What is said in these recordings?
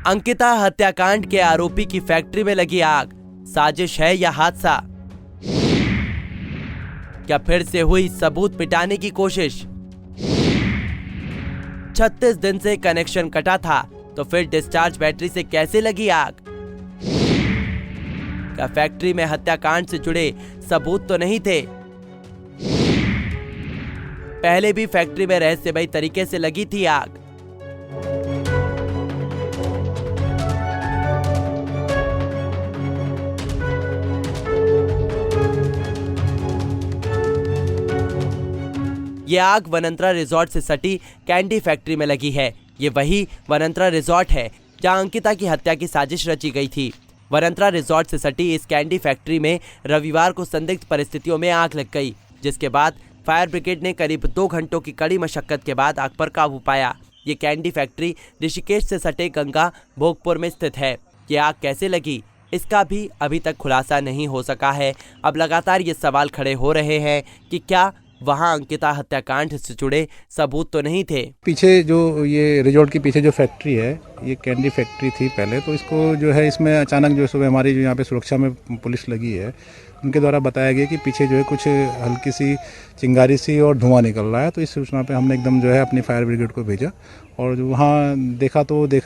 अंकिता हत्याकांड के आरोपी की फैक्ट्री में लगी आग, साजिश है या हादसा? क्या फिर से हुई सबूत मिटाने की कोशिश? 36 दिन से कनेक्शन कटा था तो फिर डिस्चार्ज बैटरी से कैसे लगी आग? क्या फैक्ट्री में हत्याकांड से जुड़े सबूत तो नहीं थे? पहले भी फैक्ट्री में रहस्यमयी तरीके से लगी थी आग। ये आग वनंतरा रिजॉर्ट से सटी कैंडी फैक्ट्री में लगी है। ये वही वनंतरा रिजॉर्ट है जहां अंकिता की हत्या की साजिश रची गई थी। वनंतरा रिजॉर्ट से सटी इस कैंडी फैक्ट्री में रविवार को संदिग्ध परिस्थितियों में आग लग गई, जिसके बाद फायर ब्रिगेड ने करीब 2 घंटों की कड़ी मशक्कत के बाद आग पर काबू पाया। ये कैंडी फैक्ट्री ऋषिकेश से सटे गंगा भोगपुर में स्थित है। ये आग कैसे लगी, इसका भी अभी तक खुलासा नहीं हो सका है। अब लगातार ये सवाल खड़े हो रहे हैं कि क्या वहां अंकिता हत्याकांड से जुड़े सबूत तो नहीं थे। पीछे जो ये रिजॉर्ट के पीछे जो फैक्ट्री है, ये कैंडी फैक्ट्री थी पहले, तो इसको जो है इसमें अचानक जो सुबह हमारी जो यहाँ पे सुरक्षा में पुलिस लगी है, उनके द्वारा बताया गया कि पीछे जो है कुछ हल्की सी चिंगारी सी और धुआं निकल रहा है। तो इस सूचना पे हमने एकदम जो है अपनी फायर ब्रिगेड को भेजा और जो वहाँ देखा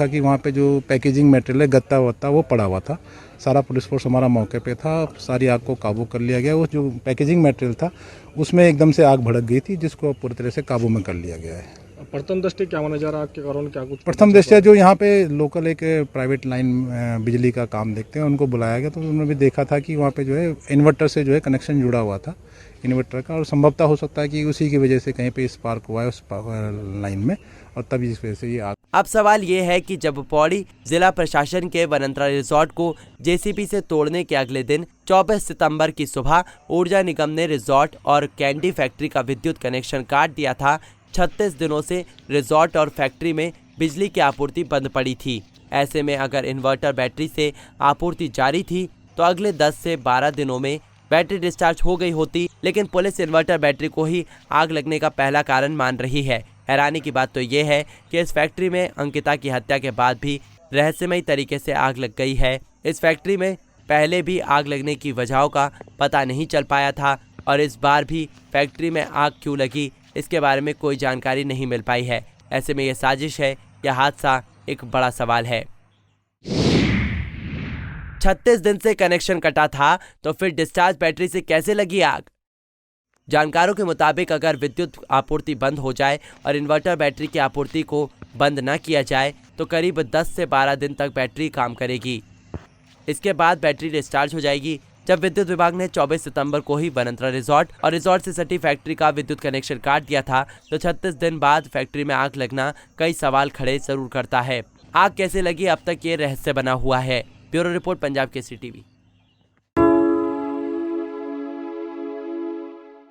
कि वहाँ पे जो पैकेजिंग मटेरियल है, गत्ता वत्ता वो पड़ा हुआ था। सारा पुलिस फोर्स हमारा मौके पे था, सारी आग को काबू कर लिया गया। वो जो पैकेजिंग मटेरियल था उसमें एकदम से आग भड़क गई थी, जिसको पूरी तरह से काबू में कर लिया गया है। प्रथम दृष्टि क्या माना जा रहा है, आपके कारण क्या कुछ? प्रथम दृष्टि जो यहाँ पे लोकल एक प्राइवेट लाइन बिजली का काम देखते हैं, उनको बुलाया गया तो उन्होंने भी देखा था कि वहाँ पे जो है इन्वर्टर से जो है कनेक्शन जुड़ा हुआ था इन्वर्टर का, और संभवतः हो सकता है कि उसी की वजह से कहीं पे स्पार्क हुआ है उस लाइन में, और तभी इस वजह से ये आग। अब सवाल ये है कि जब पौड़ी जिला प्रशासन के वनंतरा रिजॉर्ट को जेसीबी से तोड़ने के अगले दिन 24 सितंबर की सुबह ऊर्जा निगम ने रिजॉर्ट और कैंडी फैक्ट्री का विद्युत कनेक्शन काट दिया था। 36 दिनों से रिजॉर्ट और फैक्ट्री में बिजली की आपूर्ति बंद पड़ी थी। ऐसे में अगर इन्वर्टर बैटरी से आपूर्ति जारी थी तो अगले 10 से 12 दिनों में बैटरी डिस्चार्ज हो गई होती, लेकिन पुलिस इन्वर्टर बैटरी को ही आग लगने का पहला कारण मान रही है। हैरानी की बात तो ये है कि इस फैक्ट्री में अंकिता की हत्या के बाद भी रहस्यमयी तरीके से आग लग गई है। इस फैक्ट्री में पहले भी आग लगने की वजहों का पता नहीं चल पाया था और इस बार भी फैक्ट्री में आग क्यों लगी, इसके बारे में कोई जानकारी नहीं मिल पाई है। ऐसे में यह साजिश है या हादसा, एक बड़ा सवाल है। 36 दिन से कनेक्शन कटा था तो फिर डिस्चार्ज बैटरी से कैसे लगी आग? जानकारों के मुताबिक अगर विद्युत आपूर्ति बंद हो जाए और इन्वर्टर बैटरी की आपूर्ति को बंद न किया जाए तो करीब 10 से 12 दिन तक बैटरी काम करेगी। इसके बाद बैटरी डिस्चार्ज हो जाएगी। जब विद्युत विभाग ने 24 सितंबर को ही वनंतरा रिजॉर्ट और रिजॉर्ट से सटी फैक्ट्री का विद्युत कनेक्शन काट दिया था तो 36 दिन बाद फैक्ट्री में आग लगना कई सवाल खड़े जरूर करता है। आग कैसे लगी, अब तक ये रहस्य बना हुआ है। Bureau report, Punjab Kesari TV.